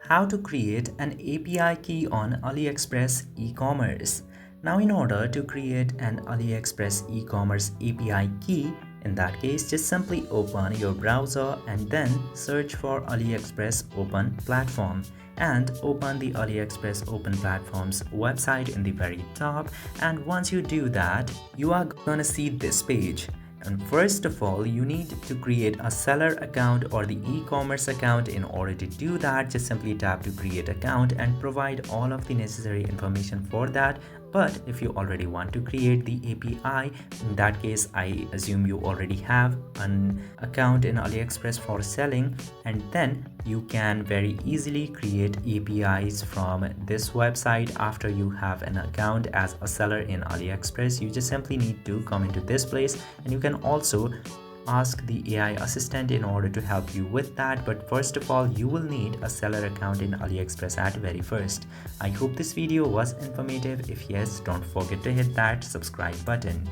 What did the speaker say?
How to create an API key on Aliexpress e-commerce. Now in order to create an Aliexpress e-commerce API key, in that case just simply open your browser and then search for Aliexpress Open Platform and open the Aliexpress Open Platform's website in the very top, and once you do that you are gonna see this page. And first of all, you need to create a seller account or the e-commerce account. In order to do that, just simply tap to create account and provide all of the necessary information for that. But if you already want to create the API, in that case, I assume you already have an account in Aliexpress for selling, and then you can very easily create APIs from this website. After you have an account as a seller in Aliexpress, you just simply need to come into this place, and you can also ask the AI assistant in order to help you with that. But first of all, you will need a seller account in Aliexpress at very first. I hope this video was informative. If yes, don't forget to hit that subscribe button.